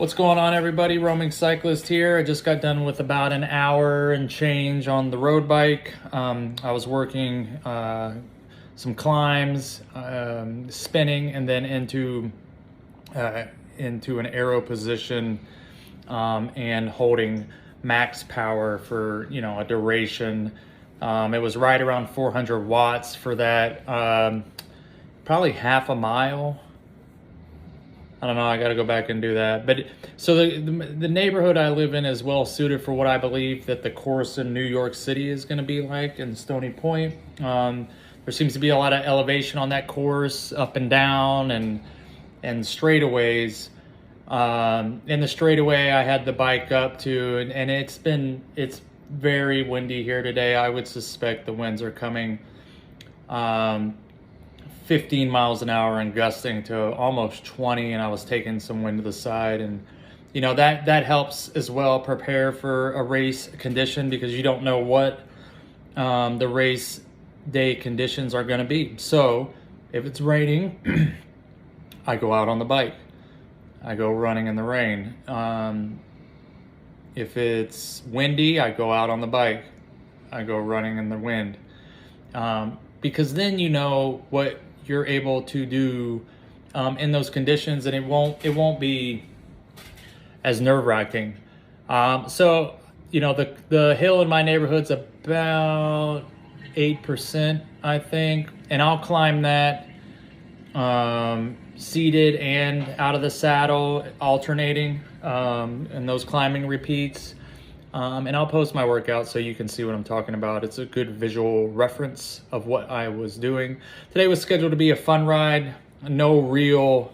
What's going on, everybody? Roaming Cyclist here. I just got done with about an hour and change on the road bike. I was working some climbs, spinning, and then into an aero position and holding max power for a duration. It was right around 400 watts for that, probably half a mile. I don't know, I got to go back and do that. But so the neighborhood I live in is well suited for what I believe that the course in New York City is going to be like in Stony Point. There seems to be a lot of elevation on that course, up and down and straightaways. In the straightaway I had the bike up to, and it's very windy here today. I would suspect the winds are coming 15 miles an hour and gusting to almost 20, and I was taking some wind to the side, and that helps as well prepare for a race condition, because you don't know what the race day conditions are going to be. So if it's raining, I go out on the bike. I go running in the rain. If it's windy, I go out on the bike. I go running in the wind. Because then you know what you're able to do in those conditions, and it won't be as nerve-wracking. So the hill in my neighborhood's about 8%, I think, and I'll climb that seated and out of the saddle, alternating, and those climbing repeats. And I'll post my workout so you can see what I'm talking about. It's a good visual reference of what I was doing. Today was scheduled to be a fun ride, no real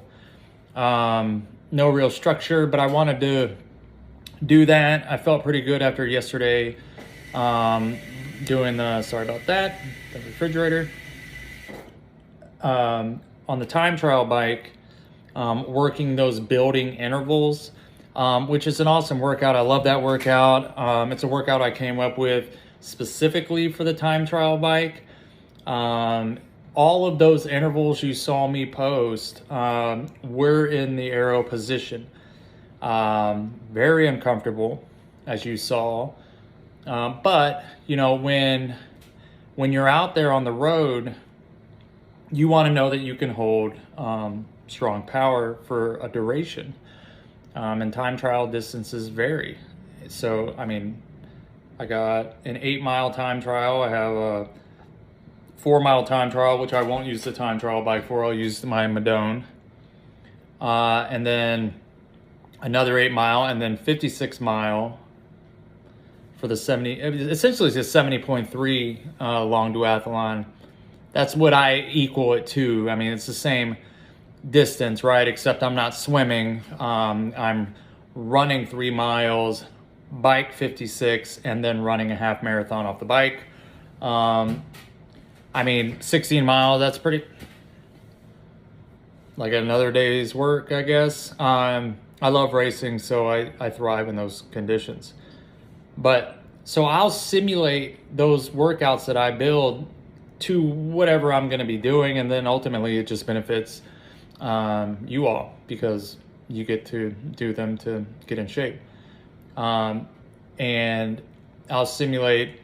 structure, but I wanted to do that. I felt pretty good after yesterday doing sorry about that, the refrigerator. On the time trial bike, working those building intervals, which is an awesome workout. I love that workout. It's a workout I came up with specifically for the time trial bike. All of those intervals you saw me post were in the aero position. Very uncomfortable, as you saw. But when you're out there on the road, you want to know that you can hold strong power for a duration. And time trial distances vary. So, I got an 8-mile time trial. I have a 4-mile time trial, which I won't use the time trial bike for. I'll use my Madone. And then another 8-mile, and then 56-mile for the 70. Essentially, it's a 70.3 long duathlon. That's what I equal it to. It's the same distance, right? Except I'm not swimming. I'm running 3 miles, bike 56, and then running a half marathon off the bike. 16 miles, that's pretty like another day's work, I guess. I love racing, so I thrive in those conditions. But so I'll simulate those workouts that I build to whatever I'm going to be doing, and then ultimately it just benefits you all, because you get to do them to get in shape. And I'll simulate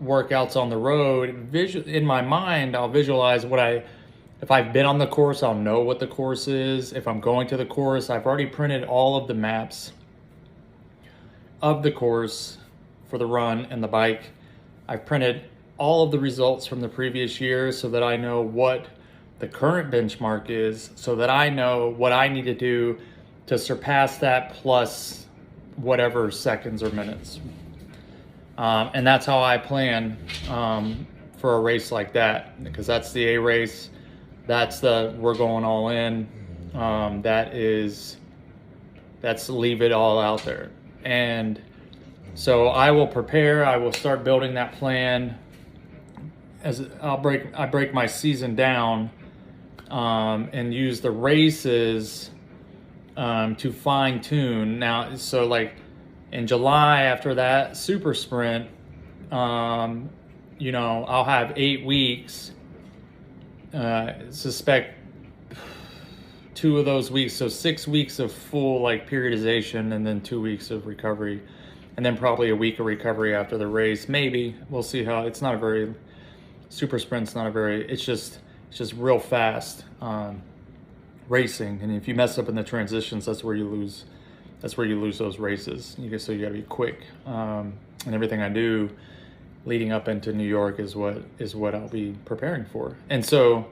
workouts on the road. In my mind, I'll visualize if I've been on the course, I'll know what the course is. If I'm going to the course, I've already printed all of the maps of the course for the run and the bike. I've printed all of the results from the previous year so that I know what the current benchmark is, so that I know what I need to do to surpass that plus whatever seconds or minutes. And that's how I plan for a race like that, because that's the A race. That's we're going all in. That's leave it all out there. And so I will prepare. I will start building that plan. I break my season down and use the races to fine tune. Now, so like in July, after that super sprint, I'll have 8 weeks. Suspect 2 of those weeks, so 6 weeks of full like periodization, and then 2 weeks of recovery, and then probably a week of recovery after the race. Maybe we'll see how. It's not a very super sprint's not a very. It's just real fast racing, and if you mess up in the transitions, that's where you lose. That's where you lose those races. So you got to be quick. And everything I do leading up into New York is what I'll be preparing for. And so,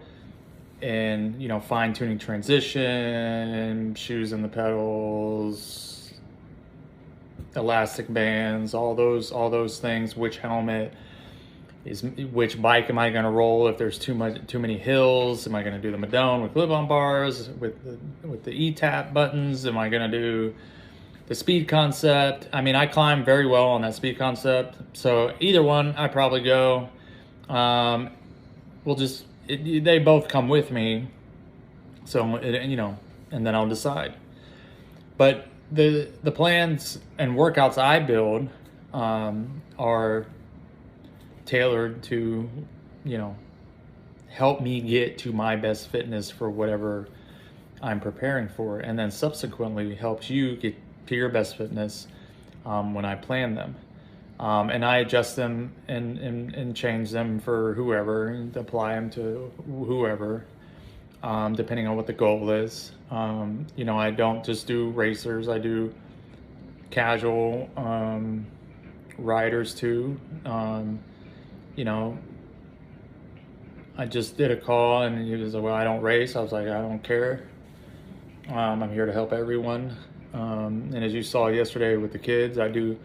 and you know, fine tuning transition, shoes in the pedals, elastic bands, all those things. Which helmet is which bike am I going to roll if there's too many hills? Am I going to do the Madone with clip-on bars with the E-tap buttons? Am I going to do the speed concept? I mean, I climb very well on that speed concept, so either one I probably go. They both come with me, so you know, and then I'll decide. But the plans and workouts I build are tailored to, you know, help me get to my best fitness for whatever I'm preparing for, and then subsequently helps you get to your best fitness when I plan them. And I adjust them and change them for whoever, and apply them to whoever, depending on what the goal is. You know, I don't just do racers, I do casual riders too. You know, I just did a call and he was like, well, I don't race. I was like, I don't care. I'm here to help everyone. And as you saw yesterday with the kids, I do.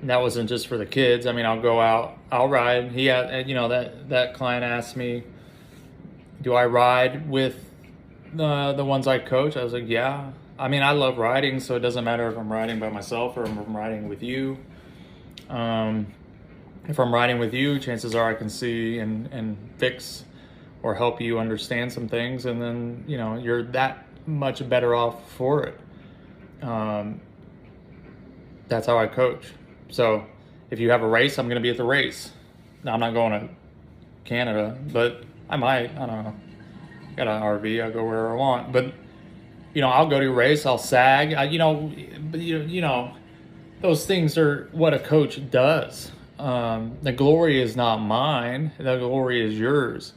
That wasn't just for the kids. I mean, I'll go out, I'll ride. He had, you know, that client asked me, do I ride with the ones I coach? I was like, yeah. I mean, I love riding, so it doesn't matter if I'm riding by myself or if I'm riding with you. If I'm riding with you, chances are I can see and fix or help you understand some things, and then, you know, you're that much better off for it. That's how I coach. So if you have a race, I'm going to be at the race. Now, I'm not going to Canada, but I might. I don't know. Got an RV. I'll go wherever I want. But, you know, I'll go to a race. I'll sag. You know, those things are what a coach does. The glory is not mine. The glory is yours.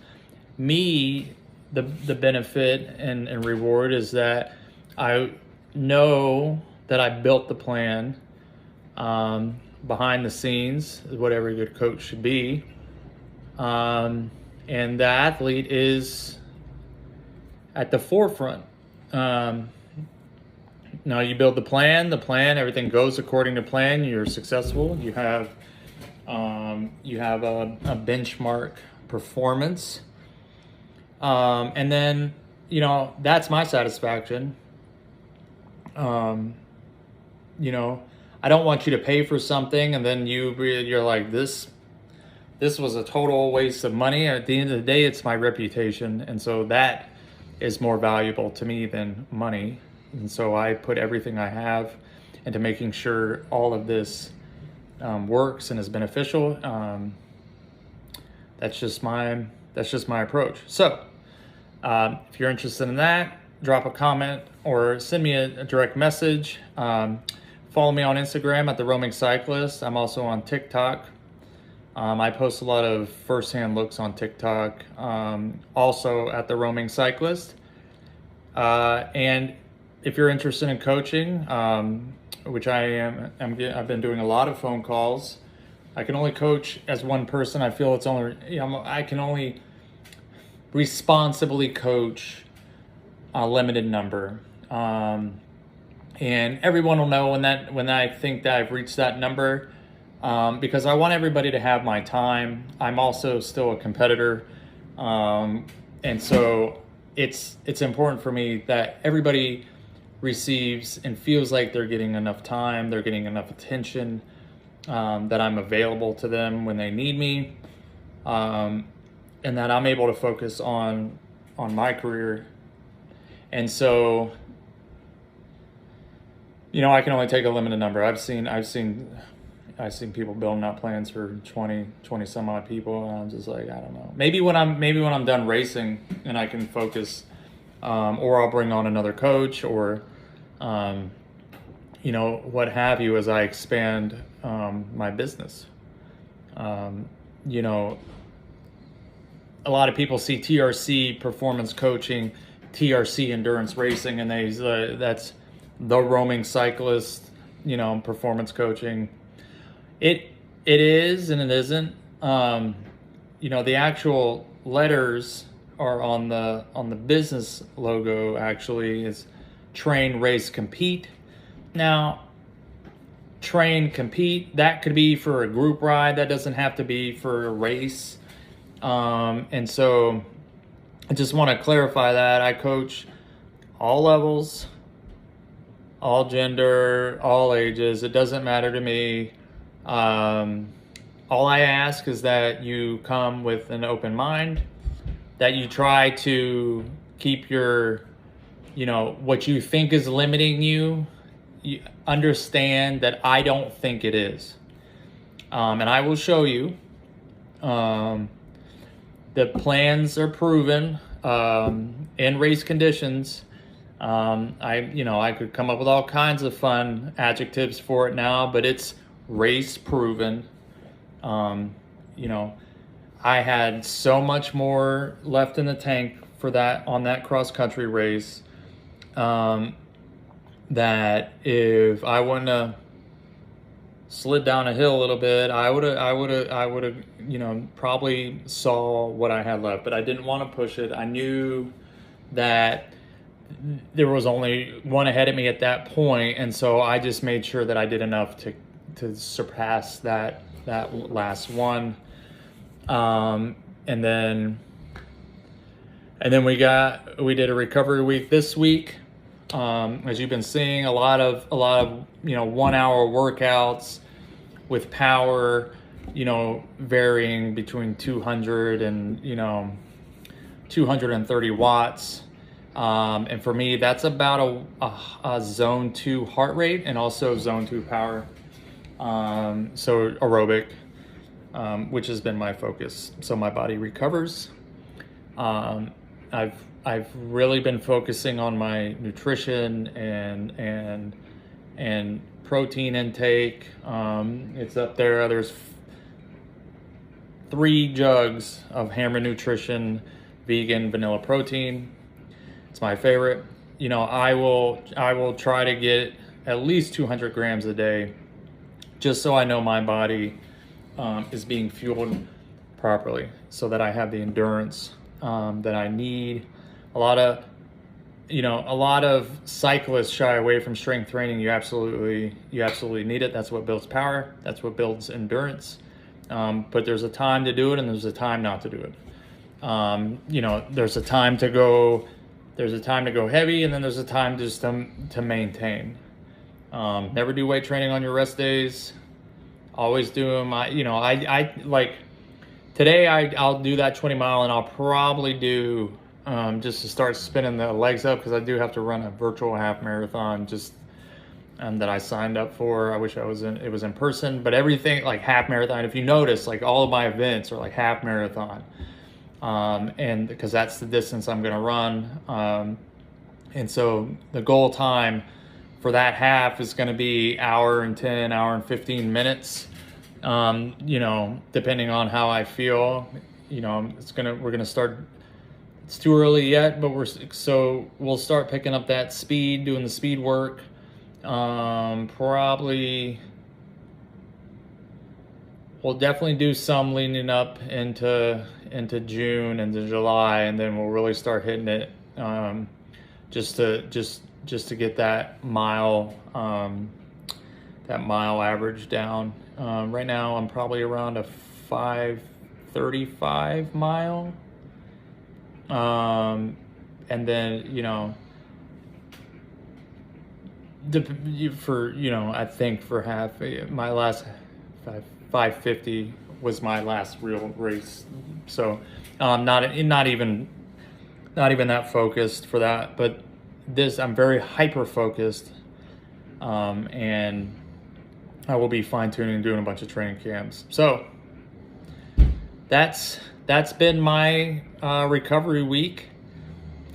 Me, the benefit and reward is that I know that I built the plan behind the scenes, is what every good coach should be. And the athlete is at the forefront. Now you build the plan, everything goes according to plan, you're successful, you have a benchmark performance. And then, you know, that's my satisfaction. You know, I don't want you to pay for something and then you're like, this was a total waste of money. At the end of the day, it's my reputation. And so that is more valuable to me than money. And so I put everything I have into making sure all of this works and is beneficial. That's just my approach. So if you're interested in that, drop a comment or send me a direct message. Follow me on Instagram at The Roaming Cyclist. I'm also on TikTok. I post a lot of firsthand looks on TikTok. Also at The Roaming Cyclist. And if you're interested in coaching, which I am, I've been doing a lot of phone calls. I can only coach as one person. I feel it's only, you know, I can only responsibly coach a limited number. And everyone will know when I think that I've reached that number, because I want everybody to have my time. I'm also still a competitor. And so it's important for me that everybody receives and feels like they're getting enough time, they're getting enough attention, that I'm available to them when they need me, and that I'm able to focus on my career. And so, you know, I can only take a limited number. I've seen people building out plans for 20 some odd people, and I'm just like, I don't know. Maybe when I'm done racing and I can focus or I'll bring on another coach, or you know, what have you, as I expand my business. You know, a lot of people see TRC performance coaching, TRC endurance racing, and that's the roaming cyclist, you know, performance coaching. It is and it isn't. You know, the actual letters are on the business logo. Actually, is train, race, compete. Now, train, compete, that could be for a group ride. That doesn't have to be for a race. And so I just want to clarify that I coach all levels, all gender, all ages. It doesn't matter to me. All I ask is that you come with an open mind, that you try to keep your, you know, what you think is limiting you, you understand that I don't think it is. And I will show you. The plans are proven in race conditions. I could come up with all kinds of fun adjectives for it now, but it's race proven. You know, I had so much more left in the tank for that on that cross country race, that if I wouldn't have slid down a hill a little bit, I would have, you know, probably saw what I had left, but I didn't want to push it. I knew that there was only one ahead of me at that point, and so I just made sure that I did enough to surpass that last one. And then we did a recovery week this week. As you've been seeing, a lot of you know, 1 hour workouts with power, you know, varying between 200 and, you know, 230 watts. And for me, that's about a zone 2 heart rate and also zone 2 power. So aerobic, which has been my focus. So my body recovers. I've really been focusing on my nutrition and protein intake. It's up there. There's 3 jugs of Hammer Nutrition vegan vanilla protein. It's my favorite. You know, I will try to get at least 200 grams a day, just so I know my body is being fueled properly, so that I have the endurance that I need. A lot of cyclists shy away from strength training. You absolutely need it. That's what builds power. That's what builds endurance. But there's a time to do it, and there's a time not to do it. You know, there's a time to go heavy, and then there's a time just to maintain. Never do weight training on your rest days. Always do them. I like today. I'll do that 20 mile, and I'll probably do just to start spinning the legs up, because I do have to run a virtual half marathon that I signed up for. I wish it was in person, but everything like half marathon. If you notice, like all of my events are like half marathon, and because that's the distance I'm going to run. And so the goal time for that half is going to be hour and 10, hour and 15 minutes. You know, depending on how I feel, you know, we're going to start. It's too early yet, but we'll start picking up that speed, doing the speed work. Probably we'll definitely do some leading up into June and to July, and then we'll really start hitting it, just to get that mile average down. Right now I'm probably around a 5:35 mile. And then, you know, I think for half, my last 550 was my last real race. So, not even that focused for that, but this, I'm very hyper focused. And I will be fine tuning and doing a bunch of training camps. So that's been my recovery week.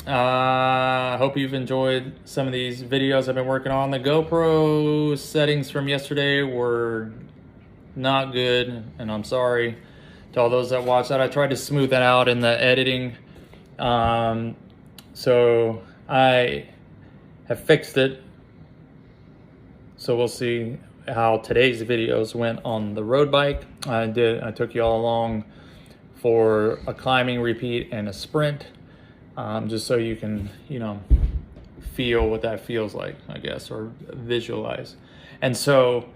I hope you've enjoyed some of these videos I've been working on. The GoPro settings from yesterday were not good, and I'm sorry to all those that watched that. I tried to smooth that out in the editing. So I have fixed it. So we'll see how today's videos went on the road bike. I took you all along for a climbing repeat and a sprint, just so you can, feel what that feels like, I guess, or visualize. And so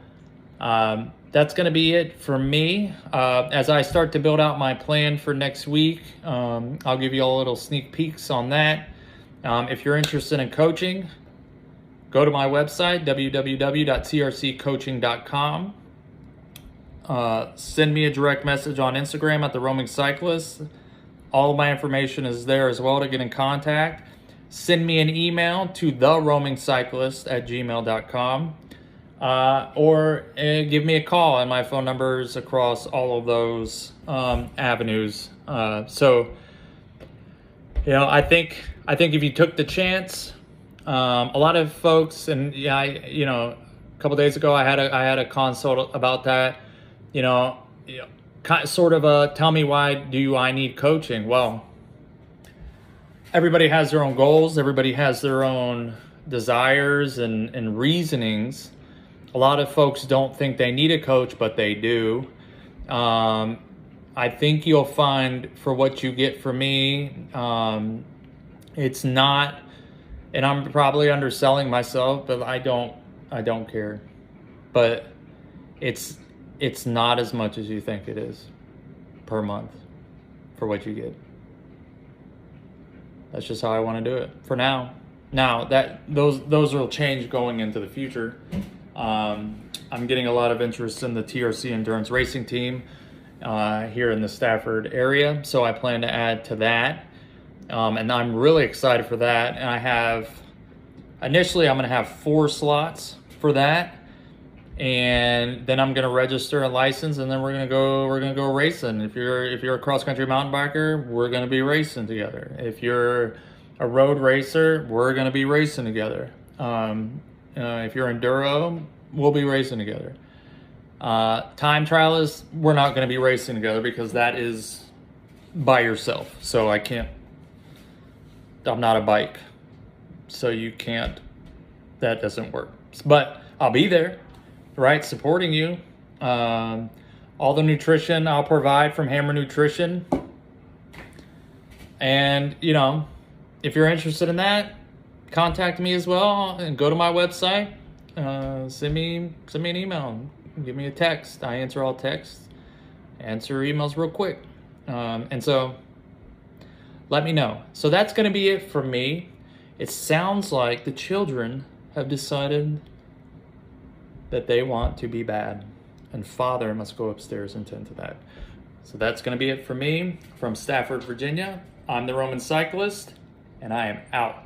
that's going to be it for me. As I start to build out my plan for next week, I'll give you all little sneak peeks on that. If you're interested in coaching, go to my website, www.crccoaching.com. Send me a direct message on Instagram at The Roaming Cyclist. All of my information is there as well to get in contact. Send me an email to theroamingcyclist@gmail.com. Or give me a call, and my phone number is across all of those avenues. So, I think if you took the chance, a lot of folks, and a couple days ago I had a consult about that. Sort of tell me, why do I need coaching? Well, everybody has their own goals. Everybody has their own desires and reasonings. A lot of folks don't think they need a coach, but they do. I think you'll find, for what you get from me, it's not, and I'm probably underselling myself, but I don't care. But it's not as much as you think it is per month for what you get. That's just how I want to do it for now. Now that those will change going into the future. I'm getting a lot of interest in the TRC endurance racing team here in the Stafford area, so I plan to add to that, and I'm really excited for that. And initially I'm going to have 4 slots for that, and then I'm going to register a license, and then we're going to go racing. If you're a cross country mountain biker, we're going to be racing together. If you're a road racer, we're going to be racing together. If you're enduro, we'll be racing together. Time trialists, we're not going to be racing together because that is by yourself. So I'm not a bike. So that doesn't work. But I'll be there, right? Supporting you. All the nutrition I'll provide from Hammer Nutrition. And, if you're interested in that, contact me as well, and go to my website. Send me an email, give me a text. I answer all texts, answer emails real quick. And so let me know. So that's going to be it for me. It sounds like the children have decided that they want to be bad, and father must go upstairs and tend to that. So that's going to be it for me from Stafford, Virginia. I'm the Roman Cyclist, and I am out.